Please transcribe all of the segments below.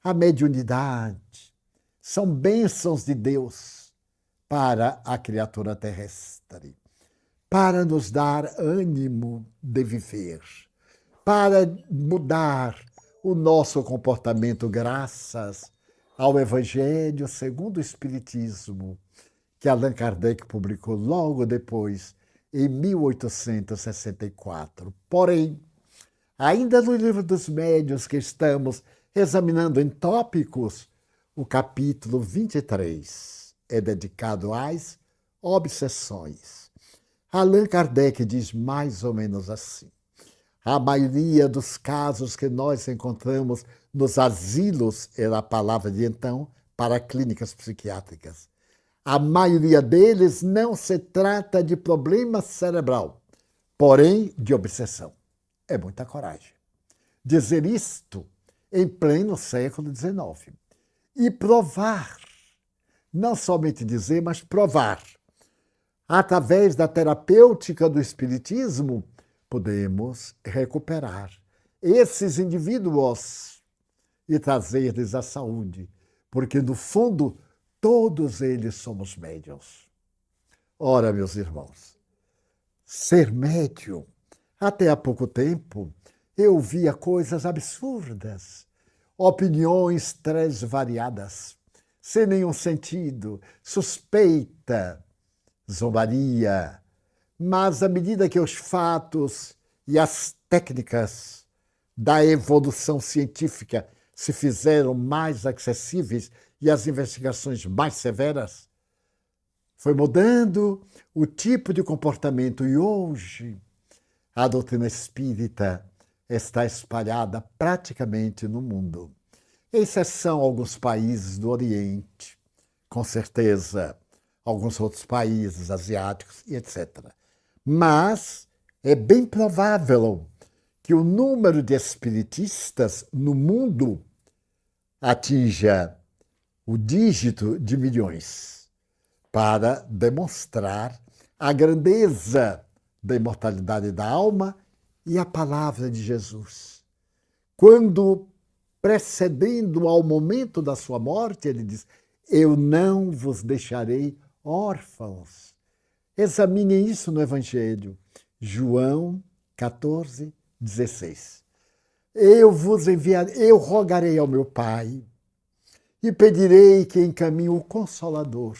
a mediunidade são bênçãos de Deus para a criatura terrestre, para nos dar ânimo de viver, para mudar o nosso comportamento graças ao Evangelho segundo o Espiritismo, que Allan Kardec publicou logo depois, em 1864. Porém, ainda no Livro dos Médiuns, que estamos examinando em tópicos, o capítulo 23 é dedicado às obsessões. Allan Kardec diz mais ou menos assim: a maioria dos casos que nós encontramos nos asilos, era a palavra de então, para clínicas psiquiátricas, a maioria deles não se trata de problema cerebral, porém de obsessão. É muita coragem dizer isto em pleno século XIX. E provar, não somente dizer, mas provar. Através da terapêutica do Espiritismo, podemos recuperar esses indivíduos e trazer-lhes a saúde, porque, no fundo, todos eles somos médiuns. Ora, meus irmãos, ser médium, até há pouco tempo, eu via coisas absurdas, opiniões transvariadas, sem nenhum sentido, suspeita, zombaria. Mas, à medida que os fatos e as técnicas da evolução científica se fizeram mais acessíveis e as investigações mais severas, foi mudando o tipo de comportamento. E hoje a doutrina espírita está espalhada praticamente no mundo, exceção alguns países do Oriente, com certeza, alguns outros países asiáticos e etc. Mas é bem provável que o número de espiritistas no mundo atinja o dígito de milhões, para demonstrar a grandeza da imortalidade da alma e a palavra de Jesus. Quando, precedendo ao momento da sua morte, ele diz: eu não vos deixarei órfãos. Examinem isso no Evangelho, João 14, 16. Eu rogarei ao meu Pai e pedirei que encaminhe o Consolador,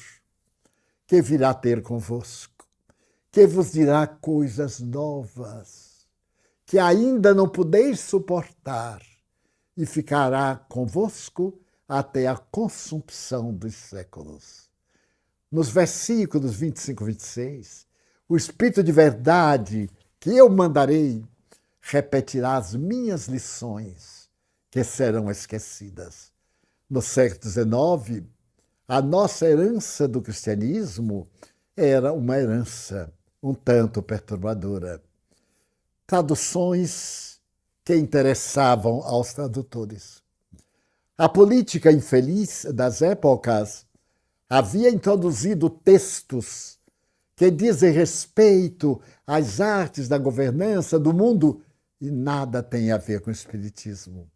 que virá ter convosco, que vos dirá coisas novas, que ainda não podeis suportar, e ficará convosco até a consumpção dos séculos. Nos versículos 25 e 26, o Espírito de verdade que eu mandarei repetirá as minhas lições, que serão esquecidas. No século XIX, a nossa herança do cristianismo era uma herança um tanto perturbadora. Traduções que interessavam aos tradutores. A política infeliz das épocas havia introduzido textos que dizem respeito às artes da governança do mundo e nada tem a ver com o espiritismo.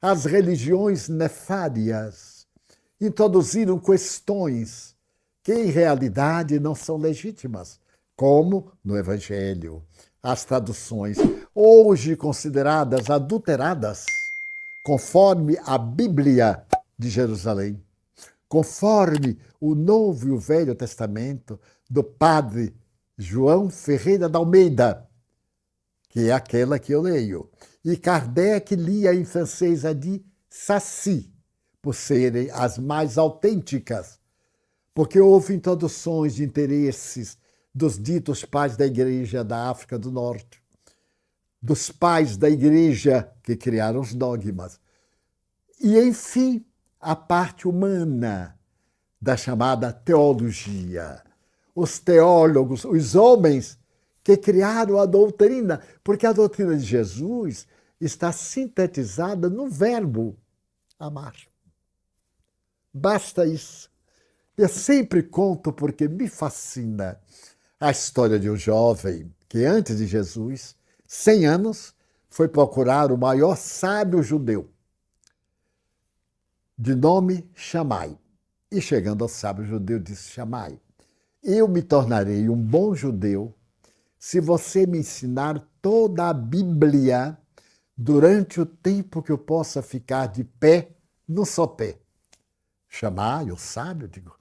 As religiões nefárias introduziram questões que, em realidade, não são legítimas, como no Evangelho. As traduções, hoje consideradas adulteradas, conforme a Bíblia de Jerusalém, conforme o Novo e o Velho Testamento do padre João Ferreira de Almeida, que é aquela que eu leio. E Kardec lia em francês a de Sacy, por serem as mais autênticas, porque houve introduções de interesses dos ditos pais da Igreja da África do Norte, dos pais da Igreja que criaram os dogmas. E, enfim, a parte humana da chamada teologia. Os teólogos, os homens que criaram a doutrina, porque a doutrina de Jesus está sintetizada no verbo amar. Basta isso. Eu sempre conto porque me fascina a história de um jovem que, antes de Jesus, 100 anos, foi procurar o maior sábio judeu. de nome Shammai. E chegando ao sábio judeu, disse Shammai: eu me tornarei um bom judeu se você me ensinar toda a Bíblia durante o tempo que eu possa ficar de pé no sopé. Shammai, o sábio, digo,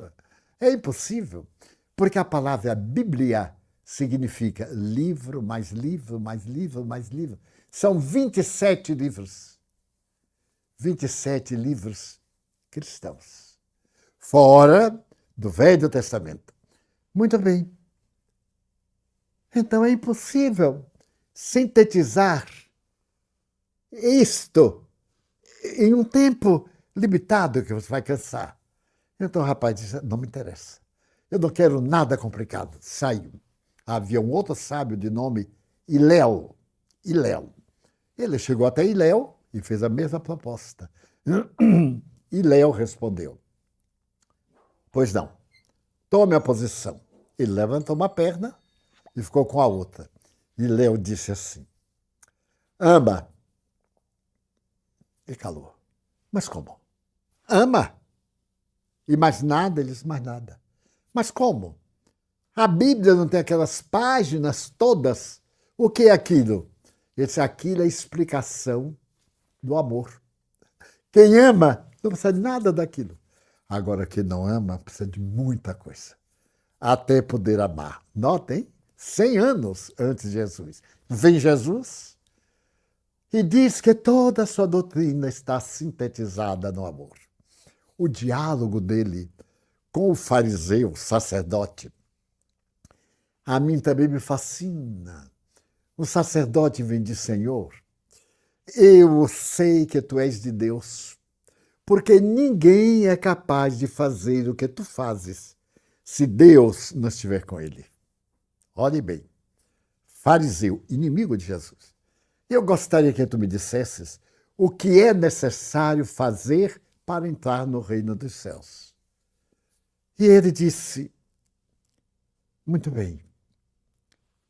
é impossível, porque a palavra Bíblia significa livro, mais livro, mais livro, mais livro. São 27 livros. 27 livros cristãos, fora do Velho Testamento. Muito bem. Então é impossível sintetizar isto em um tempo limitado que você vai cansar. Então o rapaz disse, não me interessa. Eu não quero nada complicado. Saiu. Havia um outro sábio de nome Hilel. Ele chegou até Hilel e fez a mesma proposta. Hilel respondeu, pois não, tome a posição. Ele levantou uma perna e ficou com a outra. Hilel disse assim, ama. E calou. Mas como? Ama. E mais nada? Ele disse, mais nada. Mas como? A Bíblia não tem aquelas páginas todas? O que é aquilo? Ele disse, aquilo é a explicação do amor. Quem ama não precisa de nada daquilo. Agora, quem não ama precisa de muita coisa. Até poder amar. Notem, 100 anos antes de Jesus. Vem Jesus e diz que toda a sua doutrina está sintetizada no amor. O diálogo dele com o fariseu, o sacerdote, a mim também me fascina. O sacerdote vem de Senhor, eu sei que tu és de Deus, porque ninguém é capaz de fazer o que tu fazes se Deus não estiver com ele. Olhe bem, fariseu, inimigo de Jesus. Eu gostaria que tu me dissesses o que é necessário fazer para entrar no reino dos céus. E ele disse, muito bem,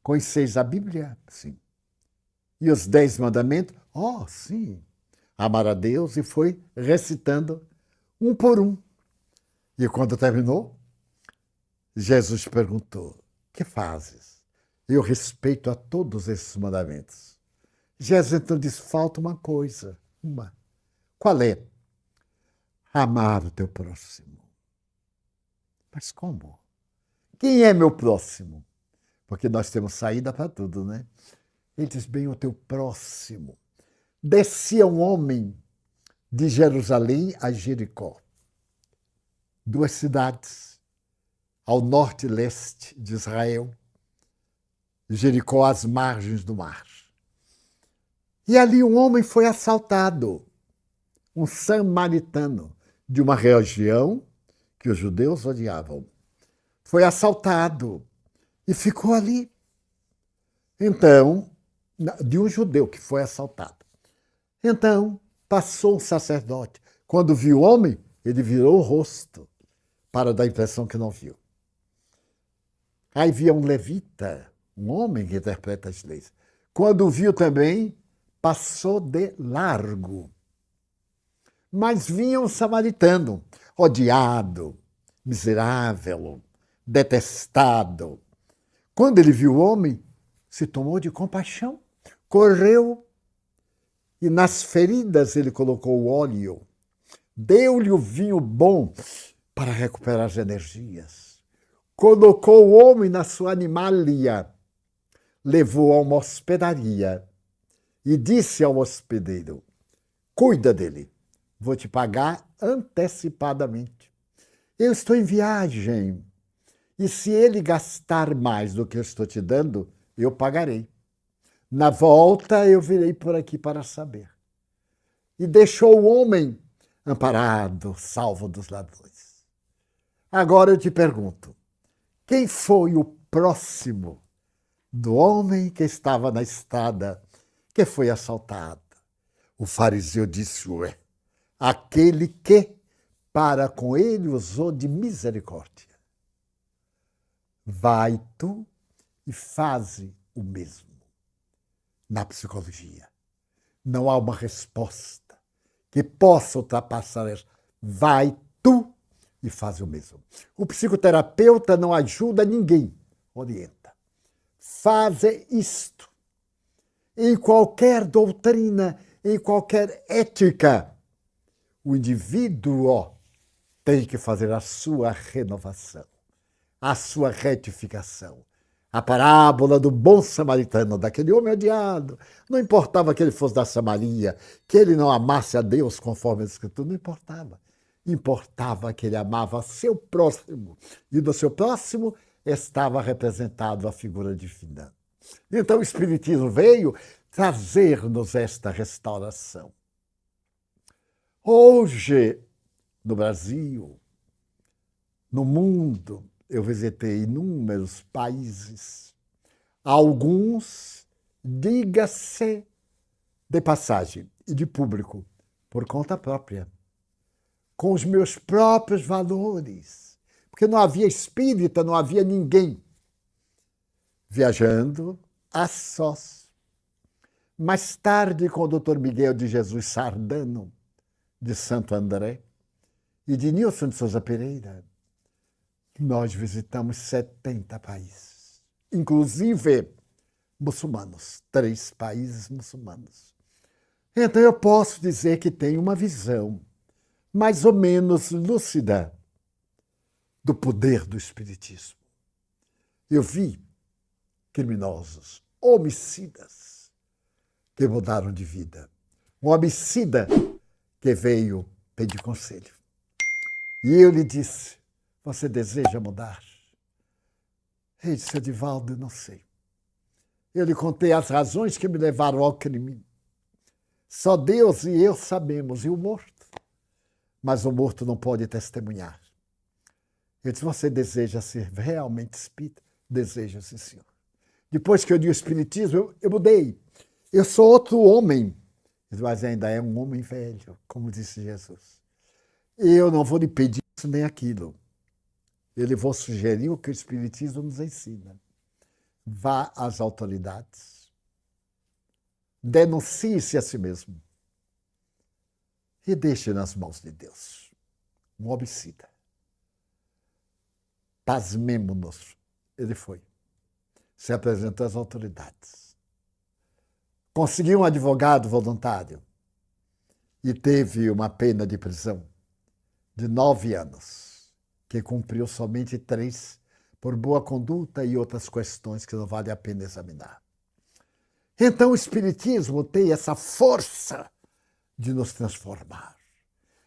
conheceis a Bíblia? Sim. E os 10 mandamentos? Oh, sim. Amar a Deus, e foi recitando um por um. E quando terminou, Jesus perguntou, que fazes? Eu respeito a todos esses mandamentos. Jesus então disse, falta uma coisa. Uma. Qual é? Amar o teu próximo. Mas como? Quem é meu próximo? Porque nós temos saída para tudo, né? Ele diz, bem, o teu próximo. Descia um homem de Jerusalém a Jericó. 2 cidades, ao norte e leste de Israel. Jericó às margens do mar. E ali um homem foi assaltado, um samaritano, de uma região que os judeus odiavam. Foi assaltado e ficou ali. Então, de um judeu que foi assaltado. Então, passou um sacerdote. Quando viu o homem, ele virou o rosto para dar a impressão que não viu. Aí via um levita, um homem que interpreta as leis. Quando viu também, passou de largo. Mas vinha um samaritano, odiado, miserável, detestado. Quando ele viu o homem, se tomou de compaixão, correu e nas feridas ele colocou o óleo, deu-lhe o vinho bom para recuperar as energias. Colocou o homem na sua animalia, levou a uma hospedaria e disse ao hospedeiro, cuida dele, vou te pagar antecipadamente. Eu estou em viagem e se ele gastar mais do que eu estou te dando, eu pagarei. Na volta eu virei por aqui para saber. E deixou o homem amparado, salvo dos ladrões. Agora eu te pergunto, quem foi o próximo do homem que estava na estrada, que foi assaltado? O fariseu disse, ué, aquele que para com ele usou de misericórdia. Vai tu e faze o mesmo. Na psicologia, não há uma resposta que possa ultrapassar vai tu e faz o mesmo. O psicoterapeuta não ajuda ninguém, orienta. Faze isto. Em qualquer doutrina, em qualquer ética, o indivíduo tem que fazer a sua renovação, a sua retificação. A parábola do bom samaritano, daquele homem odiado, não importava que ele fosse da Samaria, que ele não amasse a Deus conforme a Escritura, não importava. Importava que ele amava seu próximo, e do seu próximo estava representado a figura divina. Então o Espiritismo veio trazer-nos esta restauração. Hoje, no Brasil, no mundo, eu visitei inúmeros países. Alguns, diga-se de passagem e de público, por conta própria, com os meus próprios valores, porque não havia espírita, não havia ninguém, viajando a sós. Mais tarde, com o Dr. Miguel de Jesus Sardano, de Santo André, e de Nilson de Souza Pereira, nós visitamos 70 países, inclusive muçulmanos, 3 países muçulmanos. Então eu posso dizer que tenho uma visão mais ou menos lúcida do poder do Espiritismo. Eu vi criminosos, homicidas, que mudaram de vida. Um homicida que veio pedir conselho. E eu lhe disse, você deseja mudar? Ele disse, Edivaldo, eu não sei. Eu lhe contei as razões que me levaram ao crime. Só Deus e eu sabemos, e o morto. Mas o morto não pode testemunhar. Eu disse, você deseja ser realmente espírita? Deseja, sim, senhor. Depois que eu li o Espiritismo, eu mudei. Eu sou outro homem. Mas ainda é um homem velho, como disse Jesus. E eu não vou lhe pedir isso nem aquilo. Eu lhe vou sugerir o que o Espiritismo nos ensina. Vá às autoridades. Denuncie-se a si mesmo. E deixe nas mãos de Deus. Um homicida. Pasmemo-nos. Ele foi. Se apresentou às autoridades. Conseguiu um advogado voluntário. E teve uma pena de prisão de 9 anos, que cumpriu somente 3 por boa conduta e outras questões que não vale a pena examinar. Então o Espiritismo tem essa força de nos transformar,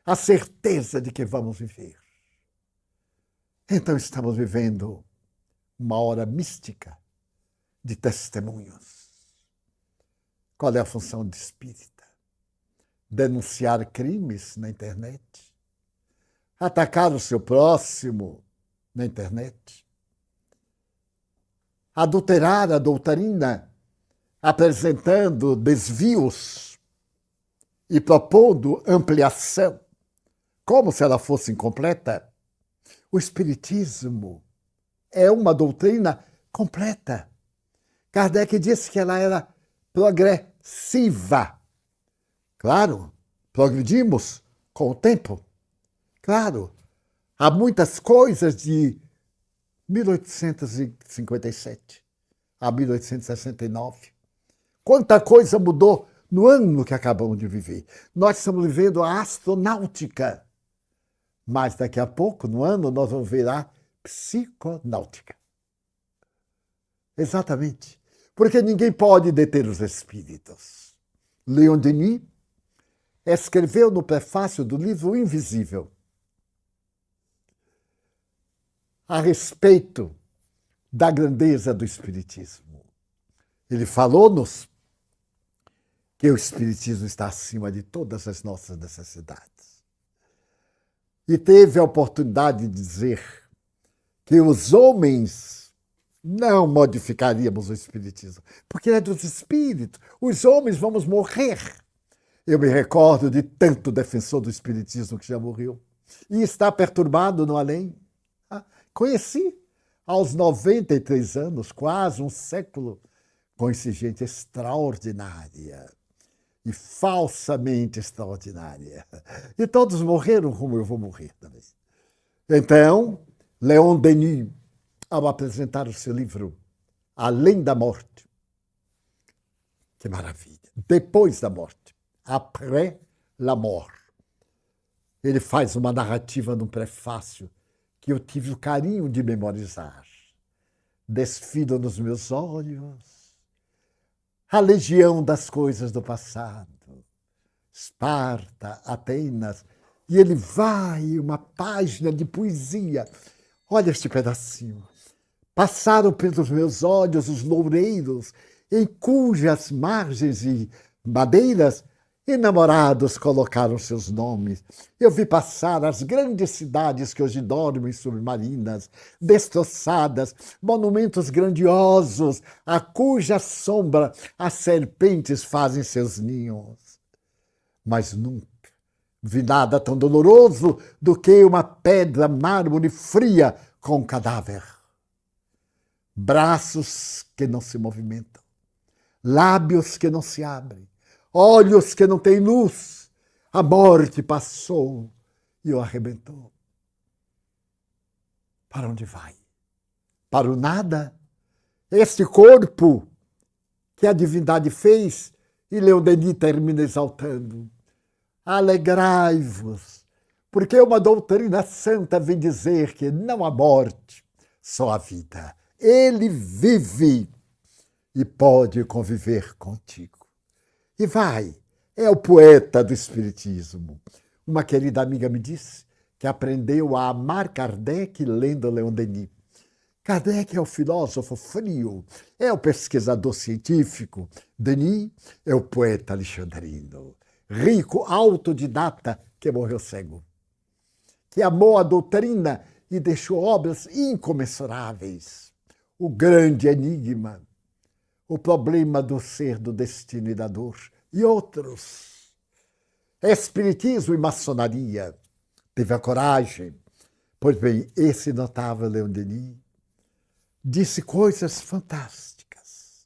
a certeza de que vamos viver. Então estamos vivendo uma hora mística de testemunhos. Qual é a função de espírita? Denunciar crimes na internet? Atacar o seu próximo na internet? Adulterar a doutrina, apresentando desvios e propondo ampliação, como se ela fosse incompleta? O Espiritismo é uma doutrina completa. Kardec disse que ela era progressiva. Claro, progredimos com o tempo. Claro, há muitas coisas de 1857 a 1869. Quanta coisa mudou no ano que acabamos de viver. Nós estamos vivendo a astronáutica. Mas daqui a pouco, no ano, nós vamos ver a psiconáutica. Exatamente. Porque ninguém pode deter os espíritos. Leon Denis escreveu no prefácio do livro Invisível a respeito da grandeza do Espiritismo. Ele falou-nos que o Espiritismo está acima de todas as nossas necessidades. E teve a oportunidade de dizer que os homens não modificaríamos o Espiritismo, porque é dos espíritos. Os homens vamos morrer. Eu me recordo de tanto defensor do Espiritismo que já morreu e está perturbado no além. Conheci aos 93 anos, quase um século, conheci gente extraordinária. e falsamente extraordinária. E todos morreram como eu vou morrer também. Então, Leon Denis, ao apresentar o seu livro Além da Morte, que maravilha, depois da morte, après la mort, ele faz uma narrativa num prefácio que eu tive o carinho de memorizar. Desfila nos meus olhos a legião das coisas do passado, Esparta, Atenas, e ele vai, uma página de poesia. Olha este pedacinho. Passaram pelos meus olhos os loureiros, em cujas margens e madeiras enamorados colocaram seus nomes. Eu vi passar as grandes cidades que hoje dormem submarinas, destroçadas, monumentos grandiosos, a cuja sombra as serpentes fazem seus ninhos. Mas nunca vi nada tão doloroso do que uma pedra mármore fria com um cadáver. Braços que não se movimentam, lábios que não se abrem, olhos que não têm luz. A morte passou e o arrebentou. Para onde vai? Para o nada? Este corpo que a divindade fez, e Leon Denis termina exaltando. Alegrai-vos, porque uma doutrina santa vem dizer que não há morte, só a vida. Ele vive e pode conviver contigo. E vai, é o poeta do Espiritismo. Uma querida amiga me disse que aprendeu a amar Kardec lendo Leon Denis. Kardec é o filósofo frio, é o pesquisador científico. Denis é o poeta alexandrino, rico, autodidata, que morreu cego, que amou a doutrina e deixou obras incomensuráveis. O grande enigma, o problema do ser, do destino e da dor, e outros. Espiritismo e maçonaria. Teve a coragem. Pois bem, esse notável Leon Denis disse coisas fantásticas.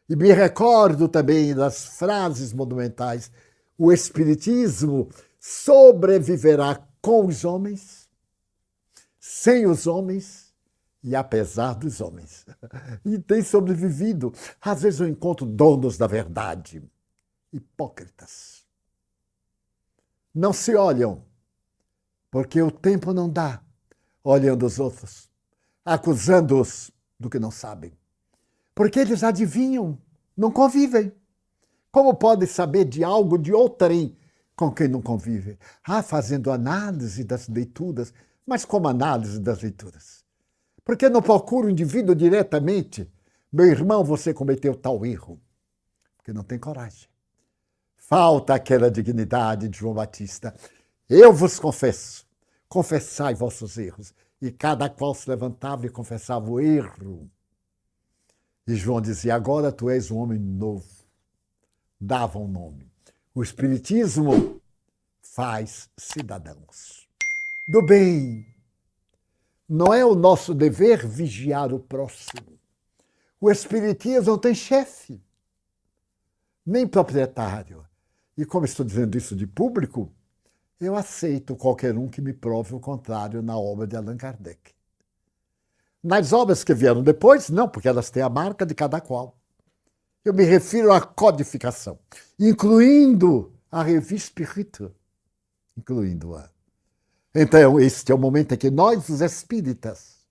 E me recordo também das frases monumentais. O Espiritismo sobreviverá com os homens, sem os homens e apesar dos homens. E tem sobrevivido. Às vezes eu encontro donos da verdade, hipócritas. Não se olham, porque o tempo não dá, olhando os outros, acusando-os do que não sabem. Porque eles adivinham, não convivem. Como podem saber de algo de outrem com quem não convive? Fazendo análise das leituras. Mas como análise das leituras? Porque não procura o indivíduo diretamente. Meu irmão, você cometeu tal erro. Porque não tem coragem. Falta aquela dignidade de João Batista. Eu vos confesso, confessai vossos erros. E cada qual se levantava e confessava o erro. E João dizia, agora tu és um homem novo. Dava um nome. O Espiritismo faz cidadãos do bem. Não é o nosso dever vigiar o próximo. O Espiritismo não tem chefe, nem proprietário. E como estou dizendo isso de público, eu aceito qualquer um que me prove o contrário na obra de Allan Kardec. Nas obras que vieram depois, não, porque elas têm a marca de cada qual. Eu me refiro à codificação, incluindo a Revue Spirituelle, incluindo-a. Então, este é o momento em que nós, os espíritas,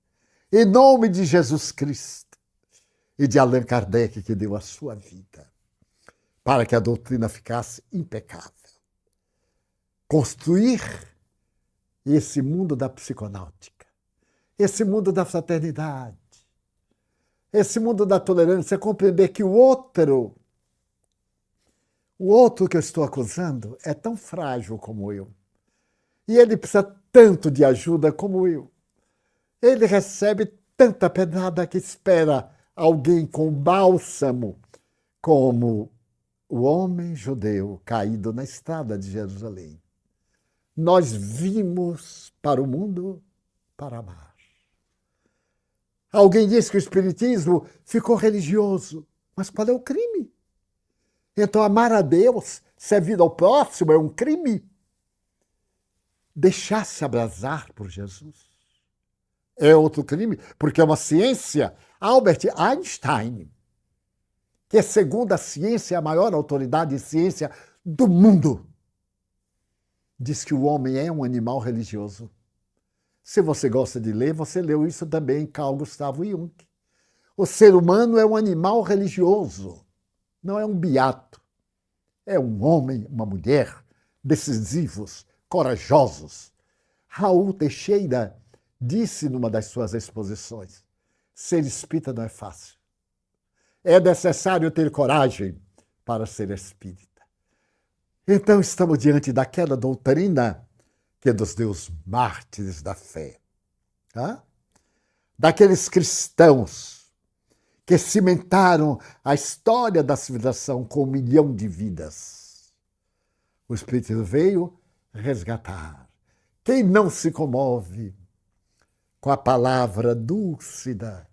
em nome de Jesus Cristo e de Allan Kardec, que deu a sua vida, para que a doutrina ficasse impecável, construir esse mundo da psiconáutica, esse mundo da fraternidade, esse mundo da tolerância, compreender que o outro que eu estou acusando é tão frágil como eu. E ele precisa tanto de ajuda como eu. Ele recebe tanta pedrada que espera alguém com bálsamo, como o homem judeu caído na estrada de Jerusalém. Nós vimos para o mundo para amar. Alguém diz que o Espiritismo ficou religioso. Mas qual é o crime? Então, amar a Deus, servir ao próximo é um crime. Deixar-se abrasar por Jesus é outro crime, porque é uma ciência. Albert Einstein, que segundo a ciência é a maior autoridade em ciência do mundo, diz que o homem é um animal religioso. Se você gosta de ler, você leu isso também em Carl Gustav Jung. O ser humano é um animal religioso, não é um beato. É um homem, uma mulher, decisivos, corajosos. Raul Teixeira disse numa das suas exposições: ser espírita não é fácil. É necessário ter coragem para ser espírita. Então estamos diante daquela doutrina que nos deu os mártires da fé. Tá? Daqueles cristãos que cimentaram a história da civilização com 1 milhão de vidas. O Espiritismo veio resgatar. Quem não se comove com a palavra dúlcida?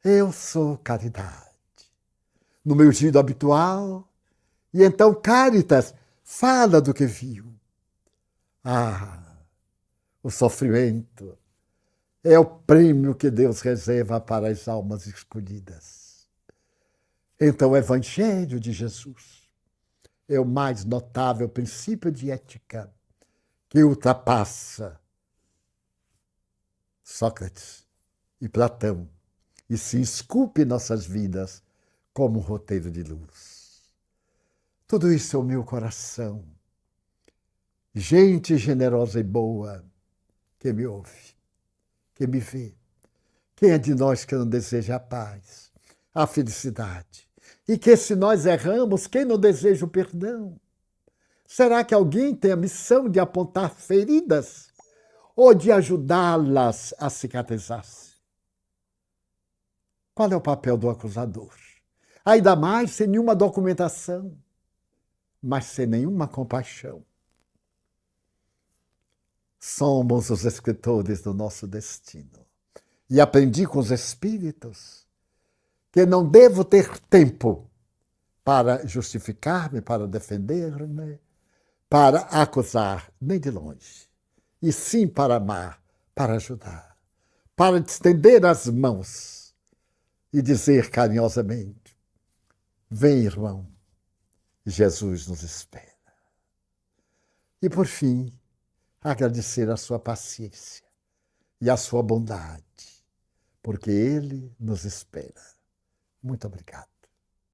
Eu sou caridade. No meu giro habitual. E então Cáritas fala do que viu. O sofrimento é o prêmio que Deus reserva para as almas escolhidas. Então, o Evangelho de Jesus é o mais notável princípio de ética que ultrapassa Sócrates e Platão e se esculpe em nossas vidas como um roteiro de luz. Tudo isso é o meu coração. Gente generosa e boa que me ouve, que me vê. Quem é de nós que não deseja a paz, a felicidade? E que se nós erramos, quem não deseja o perdão? Será que alguém tem a missão de apontar feridas ou de ajudá-las a cicatrizar-se? Qual é o papel do acusador? Ainda mais sem nenhuma documentação, mas sem nenhuma compaixão. Somos os escritores do nosso destino. E aprendi com os espíritos que não devo ter tempo para justificar-me, para defender-me, para acusar, nem de longe. E sim para amar, para ajudar, para estender as mãos e dizer carinhosamente: vem, irmão, Jesus nos espera. E, por fim, agradecer a sua paciência e a sua bondade, porque Ele nos espera. Muito obrigado.